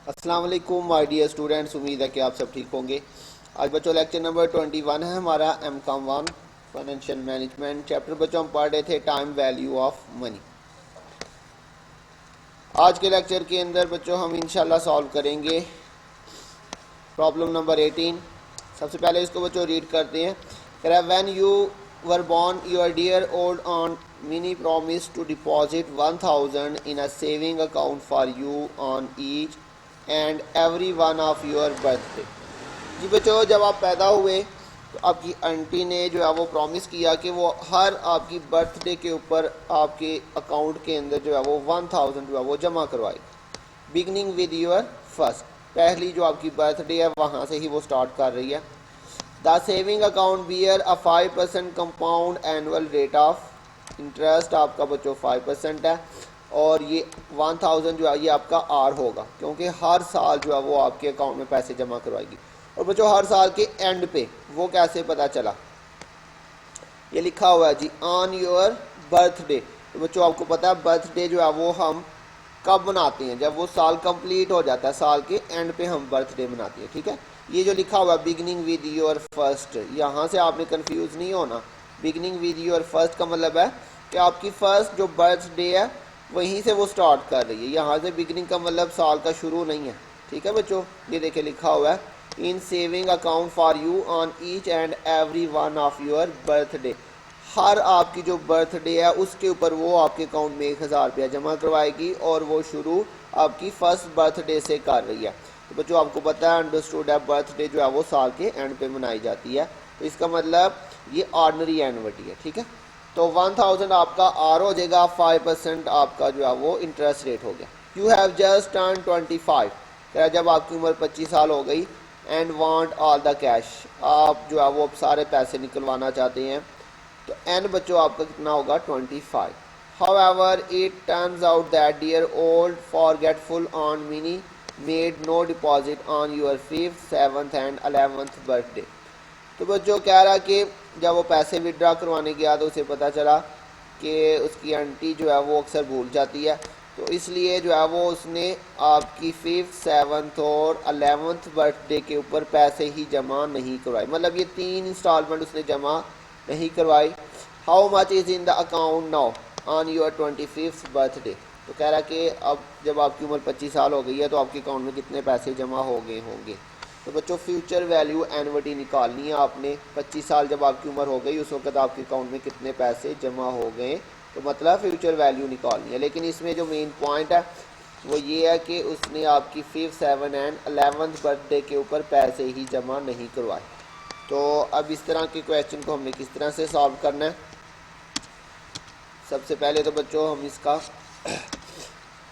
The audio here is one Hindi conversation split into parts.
अस्सलाम वालेकुम माय डियर स्टूडेंट्स, उम्मीद है कि आप सब ठीक होंगे। आज बच्चों लेक्चर नंबर 21 है हमारा MCOM 1 फाइनेंशियल मैनेजमेंट चैप्टर। बच्चों हम पढ़ रहे थे टाइम वैल्यू ऑफ मनी। आज के लेक्चर के अंदर बच्चों हम इंशाल्लाह सॉल्व करेंगे प्रॉब्लम नंबर 18। सबसे पहले इसको बच्चों रीड करते हैं। कह रहा है when you were born your dear old aunt Minnie promised to deposit 1000 in a saving account for you on each and every one of your birthday। जी बच्चों, जब आप पैदा हुए तो आपकी आंटी ने जो है वो प्रॉमिस किया कि वो हर आपकी बर्थडे के ऊपर आपके अकाउंट के अंदर जो है वो 1000 जो है वो जमा करवाएगी। बिगनिंग विद योर फर्स्ट, पहली जो आपकी बर्थडे है वहाँ से ही वो स्टार्ट कर रही है। The saving account bear a 5% compound annual rate of interest, आपका बच्चों 5% है और ये 1000 जो है ये आपका आर होगा क्योंकि हर साल जो है वो आपके अकाउंट में पैसे जमा करवाएगी। और बच्चों हर साल के एंड पे वो कैसे पता चला, ये लिखा हुआ है जी ऑन योर बर्थडे। तो बच्चों आपको पता है बर्थडे जो है वो हम कब मनाते हैं, जब वो साल कंप्लीट हो जाता है, साल के एंड पे हम बर्थडे मनाते हैं। ठीक है, ये जो लिखा हुआ है बिगनिंग विद योर फर्स्ट, यहाँ से आपने कंफ्यूज नहीं होना। बिगनिंग विद योर फर्स्ट का मतलब है कि आपकी फर्स्ट जो बर्थडे है वहीं से वो स्टार्ट कर रही है। यहाँ से बिगनिंग का मतलब साल का शुरू नहीं है। ठीक है बच्चों, ये देखिए लिखा हुआ है in saving account for you on each and every one of your birthday. हर आपकी जो बर्थडे है उसके ऊपर वो आपके अकाउंट में 1000 रुपया जमा करवाएगी और वो शुरू आपकी फर्स्ट बर्थडे से कर रही है। तो बच्चों आपको पता है अंडरस्टूड है बर्थडे जो है वो साल के एंड पे मनाई जाती है, तो इसका मतलब ये ऑर्डनरी एनुअलिटी है। ठीक है, तो 1000 आपका आर हो जाएगा, 5% आपका जो है वो इंटरेस्ट रेट हो गया। यू हैव जस्ट टर्न 25, जब आपकी उम्र 25 साल हो गई and want all the cash, आप जो है वो सारे पैसे निकलवाना चाहते हैं, तो एन बच्चों आपका कितना होगा 25। However it turns out that dear old forgetful aunt Minnie made no deposit on your 5th, 7th and 11th birthday. तो बच्चों कह रहा कि जब वो पैसे विड्रॉ करवाने गया तो उसे पता चला कि उसकी आंटी जो है वो अक्सर भूल जाती है, तो इसलिए जो है वो उसने आपकी 5th, 7th और 11th बर्थडे के ऊपर पैसे ही जमा नहीं करवाए, मतलब ये 3 इंस्टॉलमेंट उसने जमा नहीं करवाई। How much is in the account now on your 25th birthday. तो कह रहा कि अब जब आपकी उम्र 25 साल हो गई है तो आपके अकाउंट में कितने पैसे जमा हो गए होंगे। तो बच्चों फ्यूचर वैल्यू एनुअलिटी निकालनी है आपने। 25 साल जब आपकी उम्र हो गई उस वक्त आपके अकाउंट में कितने पैसे जमा हो गए, तो मतलब फ्यूचर वैल्यू निकालनी है। लेकिन इसमें जो मेन पॉइंट है वो ये है कि उसने आपकी 5th, 7th and 11th birthday के ऊपर पैसे ही जमा नहीं करवाए। तो अब इस तरह के क्वेश्चन को हमने किस तरह से सॉल्व करना है। सबसे पहले तो बच्चों हम इसका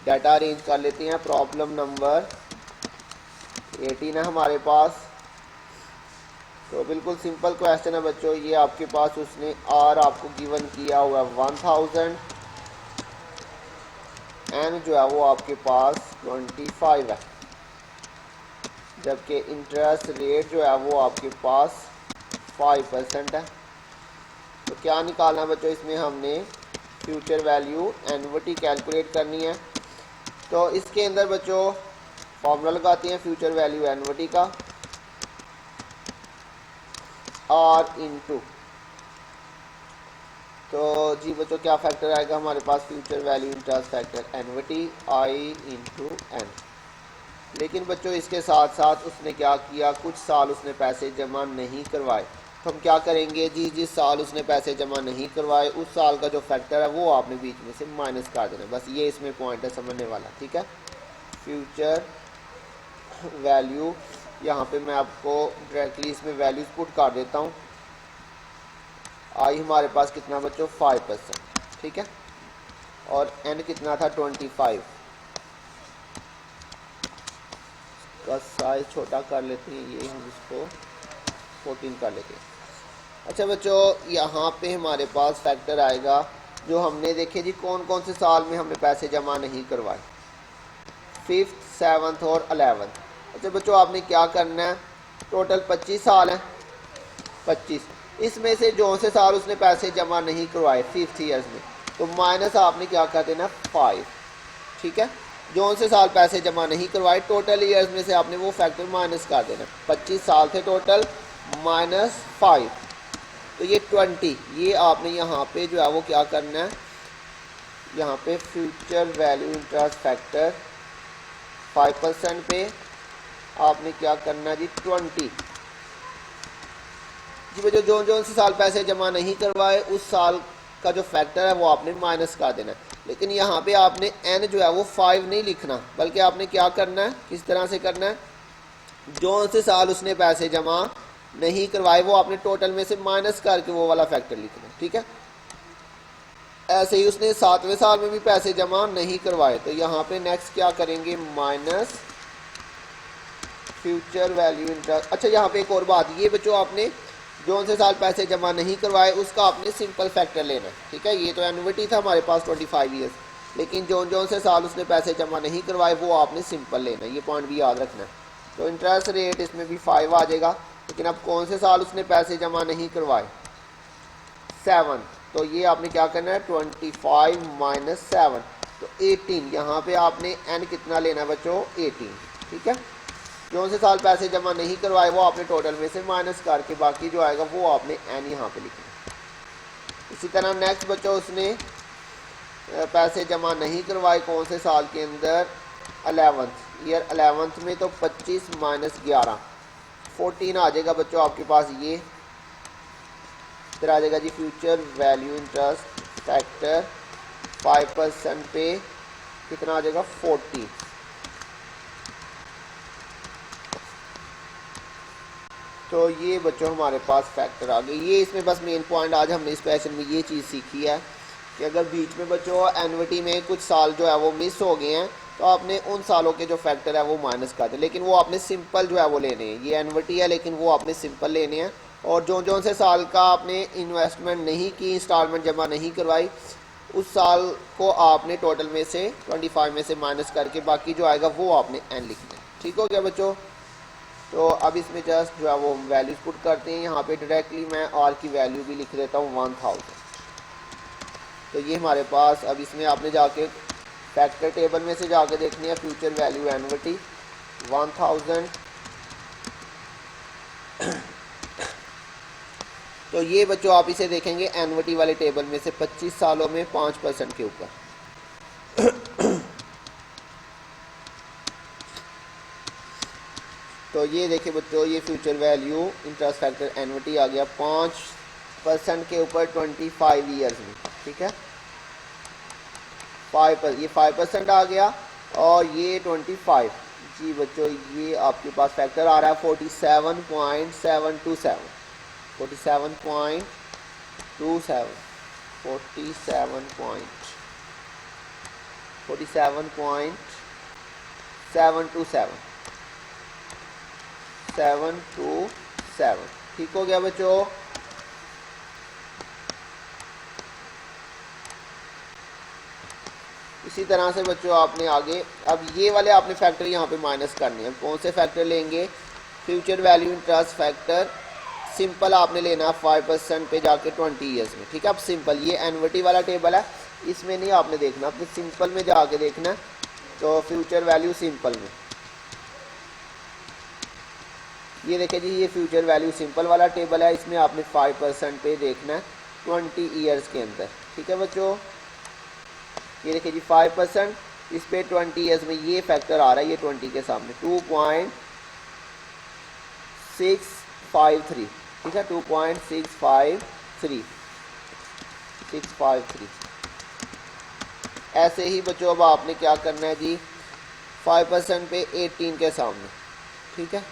डाटा अरेंज कर लेते हैं। प्रॉब्लम नंबर 18 है हमारे पास। तो बिल्कुल सिंपल क्वेश्चन है बच्चों, ये आपके पास उसने आर आपको गिवन किया हुआ 1000, एन जो है वो आपके पास 25 है, जबकि इंटरेस्ट रेट जो है वो आपके पास 5% है। तो क्या निकालना है बच्चों, इसमें हमने फ्यूचर वैल्यू एनुअलिटी कैलकुलेट करनी है। तो इसके अंदर बच्चों फॉर्मूला लगाते हैं फ्यूचर वैल्यू एनुअलिटी का, आर इंटू, तो जी बच्चों क्या फैक्टर आएगा हमारे पास, फ्यूचर वैल्यू इंटरेस्ट फैक्टर एनुअलिटी आई इंटू एन। लेकिन बच्चों इसके साथ साथ उसने क्या किया, कुछ साल उसने पैसे जमा नहीं करवाए। तो हम क्या करेंगे जी, जिस साल उसने पैसे जमा नहीं करवाए उस साल का जो फैक्टर है वो आपने बीच में से माइनस कर देना, बस ये इसमें पॉइंट है समझने वाला। ठीक है, फ्यूचर वैल्यू, यहाँ पे मैं आपको डायरेक्टली इसमें वैल्यूज पुट कर देता हूँ। आई हमारे पास कितना बच्चों 5%, ठीक है, और एन कितना था 25 का साइज छोटा कर लेते हैं, ये हम इसको 14 कर लेते हैं। अच्छा बच्चों यहाँ पे हमारे पास फैक्टर आएगा जो हमने देखे जी कौन कौन से साल में हमने पैसे जमा नहीं करवाए, 5th, 7th और 11th। अच्छा बच्चों आपने क्या करना है, टोटल 25 साल हैं, 25, इसमें से जो से साल उसने पैसे जमा नहीं करवाए 5th ईयर्स में, तो माइनस आपने क्या कर देना 5। ठीक है, जो से साल पैसे जमा नहीं करवाए, टोटल ईयर्स में से आपने वो फैक्टर माइनस कर देना। 25 साल थे टोटल, -5, तो ये 20, ये आपने यहाँ पे जो है वो क्या करना है, यहाँ पे फ्यूचर वैल्यू इंटरेस्ट फैक्टर 5% पे आपने क्या करना है जी 20 जी बच्चों, जो से साल पैसे जमा नहीं करवाए उस साल का जो फैक्टर है वो आपने माइनस कर देना है। लेकिन यहाँ पे आपने n जो है वो 5 नहीं लिखना, बल्कि आपने क्या करना है, किस तरह से करना है, जो से साल उसने पैसे जमा नहीं करवाए वो आपने टोटल में से माइनस करके वो वाला फैक्टर लिखना है। ठीक है, ऐसे ही उसने 7वें साल में भी पैसे जमा नहीं करवाए, तो यहाँ पे नेक्स्ट क्या करेंगे, माइनस फ्यूचर वैल्यू इंटरेस्ट। अच्छा, यहाँ पे एक और बात, ये बच्चों आपने जो से साल पैसे जमा नहीं करवाए उसका आपने सिंपल फैक्टर लेना है। ठीक है, ये तो एनुइटी था हमारे पास 25 ईयर्स, लेकिन जो से साल उसने पैसे जमा नहीं करवाए वो आपने सिंपल लेना है, ये पॉइंट भी याद रखना है। तो इंटरेस्ट रेट इसमें भी 5 आ जाएगा, लेकिन अब कौन से साल उसने पैसे जमा नहीं करवाए, 7, तो ये आपने क्या करना है 25 - 7, तो 18, यहाँ पे आपने n कितना लेना है बच्चों, 18। ठीक है, जो से साल पैसे जमा नहीं करवाए वो आपने टोटल में से माइनस करके बाकी जो आएगा वो आपने n यहाँ पे लिखना। इसी तरह नेक्स्ट बच्चों, उसने पैसे जमा नहीं करवाए कौन से साल के अंदर, 11th ईयर, 11th में, तो 25 - 11, 14 आ जाएगा बच्चों आपके पास। ये फिर आ जाएगा जी फ्यूचर वैल्यू इंटरेस्ट फैक्टर 5% पे कितना आ जाएगा, 40। तो ये बच्चों हमारे पास फैक्टर आ गए। ये इसमें बस मेन पॉइंट आज हमने इस पैशन में ये चीज़ सीखी है कि अगर बीच में बच्चों एनुइटी में कुछ साल जो है वो मिस हो गए हैं तो आपने उन सालों के जो फैक्टर है वो माइनस कर दे, लेकिन वो आपने सिंपल जो है वो लेने हैं। ये एनुइटी है लेकिन वो आपने सिंपल लेने हैं, और जो से साल का आपने इन्वेस्टमेंट नहीं की, इंस्टॉलमेंट जमा नहीं करवाई, उस साल को आपने टोटल में से 25 में से माइनस करके बाकी जो आएगा वो आपने n लिखना है। ठीक हो गया बच्चों, तो अब इसमें जस्ट जो है वो वैल्यूज पुट करते हैं। यहाँ पे डायरेक्टली मैं r की वैल्यू भी लिख देता हूँ 1000। तो ये हमारे पास, अब इसमें आपने जाके फैक्टर टेबल में से जाके देखनी है फ्यूचर वैल्यू एनुइटी 1000। तो ये बच्चों आप इसे देखेंगे एनुइटी वाले टेबल में से 25 सालों में 5% के ऊपर। तो ये देखिए बच्चों, ये future value interest factor annuity आ गया 5% के ऊपर 25 ईयर्स में। ठीक है, 5% आ गया, और ये 25 जी बच्चों, ये आपके पास फैक्टर आ रहा है 47.727, 47.27, 47.727, 727। ठीक हो गया बच्चों। इसी तरह से बच्चों आपने आगे, अब ये वाले आपने फैक्टर यहाँ पे माइनस करने हैं। कौन से फैक्टर लेंगे, future value interest factor simple आपने लेना 5% पे जाके 20 ईयर्स में। ठीक है, अब सिंपल, ये एनुइटी वाला टेबल है, इसमें नहीं आपने देखना, आपने सिंपल में जाके देखना है। तो फ्यूचर वैल्यू सिंपल में, ये देखें जी, ये फ्यूचर वैल्यू सिंपल वाला टेबल है, इसमें आपने 5% पे देखना है 20 ईयर्स के अंदर। ठीक है बच्चों, ये देखिए जी 5%, इस पे 20 ईयर्स में ये फैक्टर आ रहा है, ये 20 के सामने 2.653। ठीक है, 2.653। ऐसे ही बच्चों अब आपने क्या करना है जी, 5% पे 18 के सामने। ठीक है,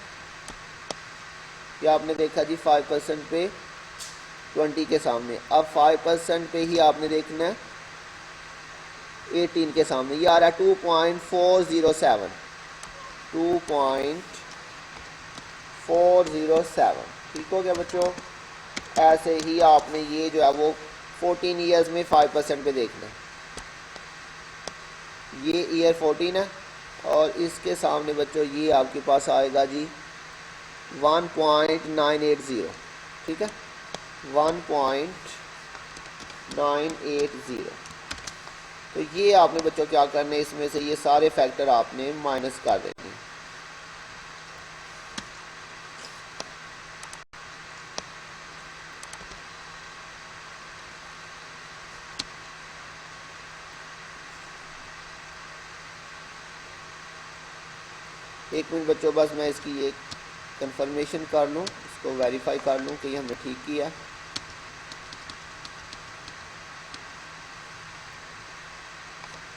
ये आपने देखा जी 5% पे 20 के सामने। अब 5% पे ही आपने देखना है 18 के सामने, ये आ रहा है 2.407, 2.407। ठीक हो गया बच्चों। ऐसे ही आपने ये जो है वो 14 ईयर्स में 5% पे देखना है, ये ईयर 14 है, और इसके सामने बच्चों ये आपके पास आएगा जी 1.980। ठीक है, 1.980। तो ये आपने बच्चों क्या करना है, इसमें से ये सारे फैक्टर आपने माइनस कर देने हैं। एक मिनट बच्चों, बस मैं इसकी ये कंफर्मेशन कर लूँ, इसको वेरीफाई कर लूँ कि हमने ठीक किया।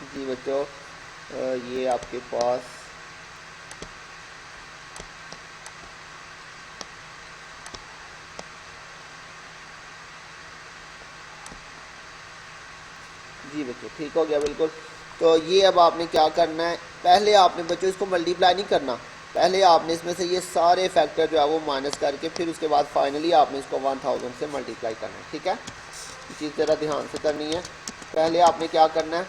जी बच्चों, ये आपके पास जी बच्चों ठीक हो गया बिल्कुल। तो ये अब आपने क्या करना है, पहले आपने बच्चों इसको मल्टीप्लाई नहीं करना, पहले आपने इसमें से ये सारे फैक्टर जो है वो माइनस करके फिर उसके बाद फाइनली आपने इसको 1000 से मल्टीप्लाई करना है। ठीक है, ये चीज़ ज़रा ध्यान से करनी है। पहले आपने क्या करना है,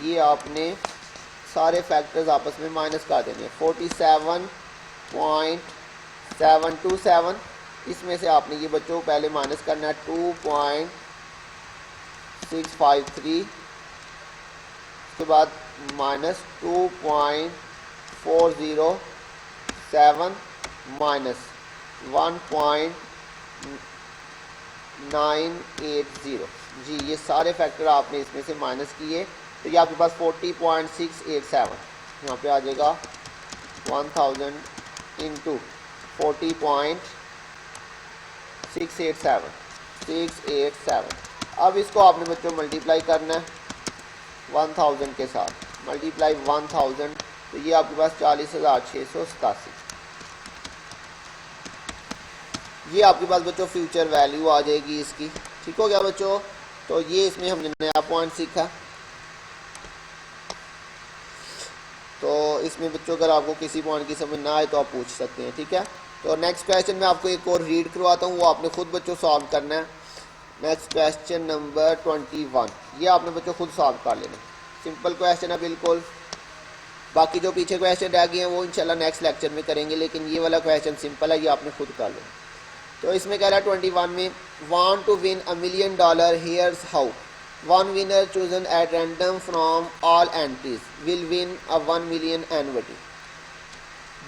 ये आपने सारे फैक्टर्स आपस में माइनस कर देने हैं। 47.727, इसमें से आपने ये बच्चों पहले माइनस करना है 2.653, उसके बाद माइनस 2.407 माइनस 1.980। जी ये सारे फैक्टर आपने इसमें से माइनस किए, तो ये आपके पास 40.687 यहाँ पे आ जाएगा। 1000 इंटू 40.687 अब इसको आपने बच्चों मल्टीप्लाई करना है 1000 के साथ, मल्टीप्लाई 1000, तो ये आपके पास 40,687, ये आपके पास बच्चों फ्यूचर वैल्यू आ जाएगी इसकी। ठीक हो गया बच्चों, तो ये इसमें हमने नया पॉइंट सीखा। तो इसमें बच्चों अगर आपको किसी पॉइंट की समझ ना आए तो आप पूछ सकते हैं। ठीक है, तो नेक्स्ट क्वेश्चन में आपको एक और रीड करवाता हूँ, वो आपने खुद बच्चों सॉल्व करना है। नेक्स्ट क्वेश्चन नंबर 21, ये आपने बच्चों खुद सॉल्व कर लेना, सिंपल क्वेश्चन है बिल्कुल। बाकी जो पीछे क्वेश्चन रह गए हैं वो इंशाल्लाह नेक्स्ट लेक्चर में करेंगे, लेकिन ये वाला क्वेश्चन सिंपल है, ये आपने खुद कर लेना। तो इसमें कह रहा है 21 में, want to win $1 million, here's how. One winner chosen at random from all entries will win a 1 million annuity.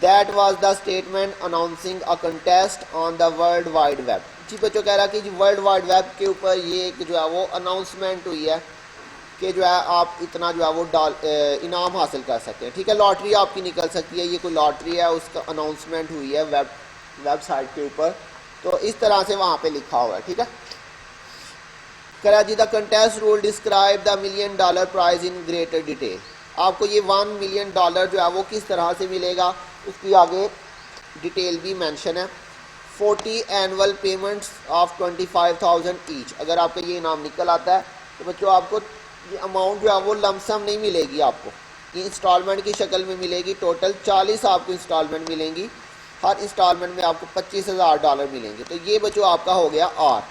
That was the statement announcing a contest on the World Wide Web. जी बच्चों कह रहा कि वर्ल्ड वाइड वेब के ऊपर ये एक जो है वो अनाउंसमेंट हुई है कि जो है आप इतना जो है वो इनाम हासिल कर सकते हैं। ठीक है, लॉटरी आपकी निकल सकती है, ये कोई लॉटरी है, उसका अनाउंसमेंट हुई है वेबसाइट के ऊपर, तो इस तरह से वहाँ पे लिखा हुआ है। ठीक है, Karachi the contest rule describe the $1 million prize in greater detail. आपको ये $1 million जो है वो किस तरह से मिलेगा, उसकी आगे डिटेल भी मेंशन है। 40 एनुअल पेमेंट्स ऑफ 25,000 ईच। अगर आपका ये इनाम निकल आता है तो बच्चों आपको ये अमाउंट जो है वो लमसम नहीं मिलेगी, आपको ये इंस्टॉलमेंट की शक्ल में मिलेगी। टोटल 40 आपको इंस्टॉलमेंट मिलेंगी, हर इंस्टॉलमेंट में आपको $25,000 मिलेंगे। तो ये बच्चों आपका हो गया आर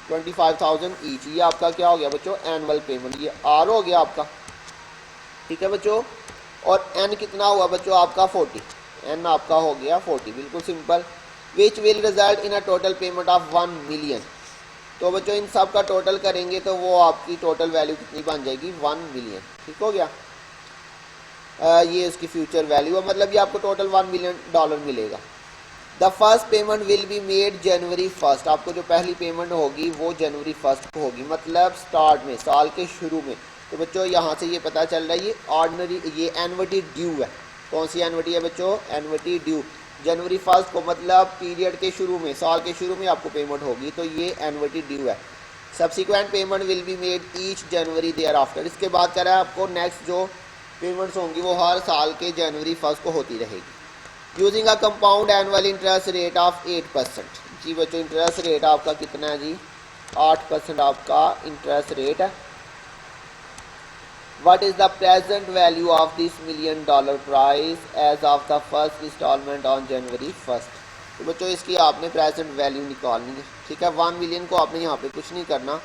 25,000 ईच, ये आपका क्या हो गया बच्चों एनुअल पेमेंट, ये आर हो गया आपका। ठीक है बच्चों, और एन कितना हुआ बच्चों आपका 40, एन आपका हो गया 40, बिल्कुल simple. Which will result in a total payment of 1 million। तो बच्चों इन सब का टोटल करेंगे तो वो आपकी टोटल वैल्यू कितनी बन जाएगी 1 million। ठीक हो गया, ये उसकी फ्यूचर वैल्यू है, मतलब ये आपको टोटल $1 million मिलेगा। The first payment will be made January 1st। आपको जो पहली पेमेंट होगी वो January 1st को होगी, मतलब स्टार्ट में, साल के शुरू में। तो बच्चों यहाँ से ये पता चल रहा है ये ऑर्डिनरी, ये एनुइटी ड्यू है। कौन सी एनुइटी है बच्चों, एनुइटी ड्यू। January 1st को मतलब पीरियड के शुरू में, साल के शुरू में आपको पेमेंट होगी, तो ये एनुइटी ड्यू है। Subsequent payment will be made each January thereafter. इसके बाद कह रहा है आपको नेक्स्ट जो पेमेंट्स होंगी वो हर साल के January 1st को होती रहेगी। Using a compound annual interest rate of 8%। जी बच्चों इंटरेस्ट रेट आपका कितना है जी, 8% आपका इंटरेस्ट रेट है। What is the present value of this $1 million prize as of the first instalment on January 1st। तो बच्चों इसकी आपने प्रेजेंट वैल्यू निकालनी है। ठीक है, 1 million को आपने यहाँ पे कुछ नहीं करना,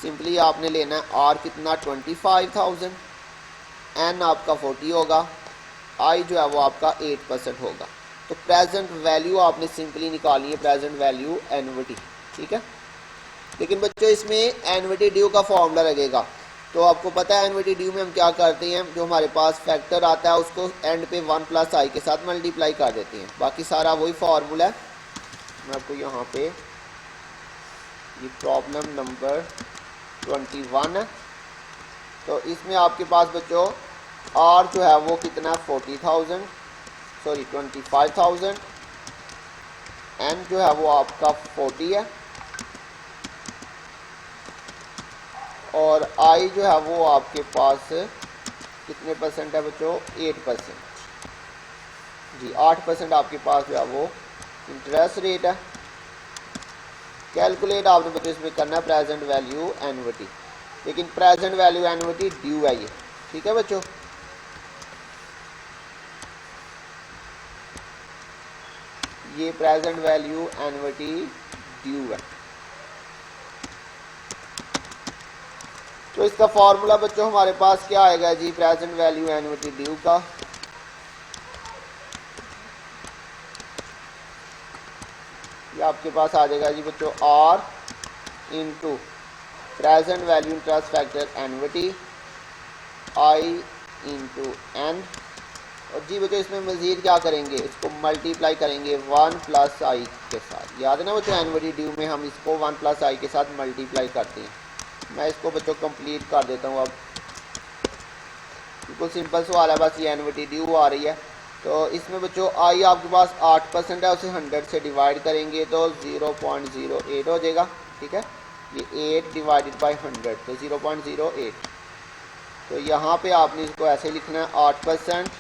सिंपली आपने लेना है आर कितना 25,000, एन आपका 40 होगा, आई जो है वो आपका 8% होगा। तो प्रेजेंट वैल्यू आपने सिंपली निकालनी है, प्रेजेंट वैल्यू एनुइटी। ठीक है, लेकिन बच्चों इसमें एनुइटी ड्यू का फॉर्मूला लगेगा। तो आपको पता है एनवर्टी ड्यू में हम क्या करते हैं, जो हमारे पास फैक्टर आता है उसको एंड पे 1 प्लस आई के साथ मल्टीप्लाई कर देते हैं। बाकी सारा वही फार्मूला है। मैं आपको यहाँ पे ये प्रॉब्लम नंबर 21 है। तो इसमें आपके पास बच्चों आर जो है वो कितना 40,000 सॉरी 25,000, एन जो है वो आपका 40 है और आई जो है वो आपके पास कितने परसेंट है बच्चों 8%। जी 8% आपके पास जो है वो इंटरेस्ट रेट है। कैलकुलेट आपने बच्चों इसमें करना है प्रेजेंट वैल्यू एनवर्टी, लेकिन प्रेजेंट वैल्यू एनवर्टी ड्यू है ये, ठीक है बच्चों। ये प्रेजेंट वैल्यू एनवर्टी ड्यू है। तो इसका फॉर्मूला बच्चों हमारे पास क्या आएगा जी प्रेजेंट वैल्यू एनवर्टी ड्यू का। ये आपके पास आ जाएगा जी बच्चों R into present value interest factor annuity I into N. और जी बच्चों इसमें मज़ीद क्या करेंगे, इसको मल्टीप्लाई करेंगे 1 प्लस आई के साथ। याद है ना बच्चों एनवर्टी ड्यू में हम इसको 1 प्लस आई के साथ मल्टीप्लाई करते हैं। मैं इसको बच्चों कंप्लीट कर देता हूँ। अब बिल्कुल सिंपल सवाल है, बस ये एनवर्टी ड्यू आ रही है। तो इसमें बच्चों आई आपके पास 8% है, उसे 100 से डिवाइड करेंगे तो 0.08 हो जाएगा, ठीक है। ये 8 डिवाइडेड बाई 100 तो 0.08। तो यहाँ पे आपने इसको ऐसे लिखना है 8%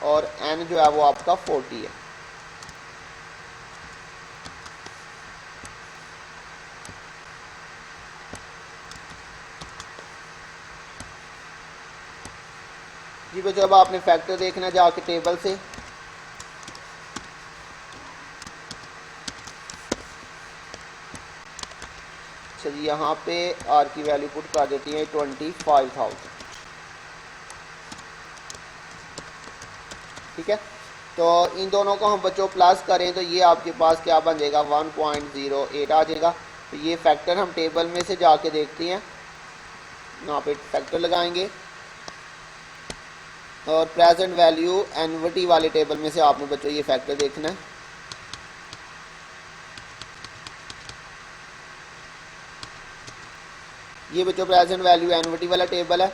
और एन जो है वो आपका 40 है। जी बच्चों अब आपने फैक्टर देखना जाके टेबल से। चलिए यहाँ पे आर की वैल्यू पुट कर देती है 25,000, ठीक है। तो इन दोनों को हम बच्चों प्लस करें तो ये आपके पास क्या बन जाएगा 1.08 आ जाएगा। तो ये फैक्टर हम टेबल में से जाके देखते हैं, यहाँ पे फैक्टर लगाएंगे और प्रेजेंट वैल्यू एनवर्टी वाले टेबल में से आपने बच्चों ये फैक्टर देखना है। ये बच्चों प्रेजेंट वैल्यू एनवर्टी वाला टेबल है।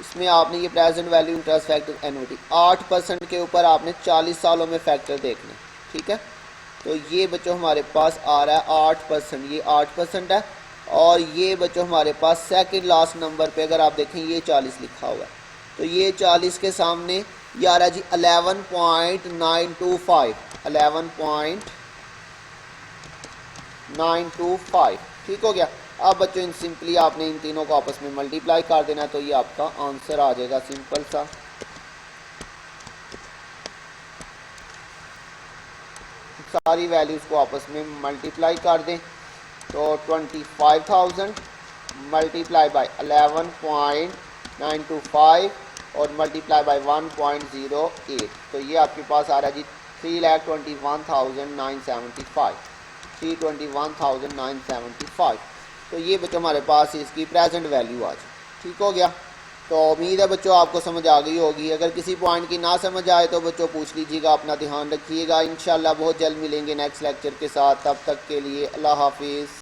इसमें आपने ये present value interest factor annuity 8% के ऊपर आपने 40 सालों में फैक्टर देखना, ठीक है। तो ये बच्चों हमारे पास आ रहा है 8%, ये 8% है। और ये बच्चों हमारे पास सेकंड लास्ट नंबर पे अगर आप देखें ये 40 लिखा हुआ है, तो ये 40 के सामने ये आ रहा है जी 11.925, 11.925, ठीक हो गया। अब बच्चों इन सिंपली आपने इन तीनों को आपस में मल्टीप्लाई कर देना, तो ये आपका आंसर आ जाएगा सिंपल सा। सारी वैल्यूज़ को आपस में मल्टीप्लाई कर दें तो 25,000 मल्टीप्लाई बाय 11.925 और मल्टीप्लाई बाय 1.08, तो ये आपके पास आ रहा है जी 3,21,975, 321,975। तो ये बच्चों हमारे पास इसकी प्रेजेंट वैल्यू आज, ठीक हो गया। तो उम्मीद है बच्चों आपको समझ आ गई होगी। अगर किसी पॉइंट की ना समझ आए तो बच्चों पूछ लीजिएगा। अपना ध्यान रखिएगा। इंशाल्लाह बहुत जल्द मिलेंगे नेक्स्ट लेक्चर के साथ। तब तक के लिए अल्लाह हाफिज़।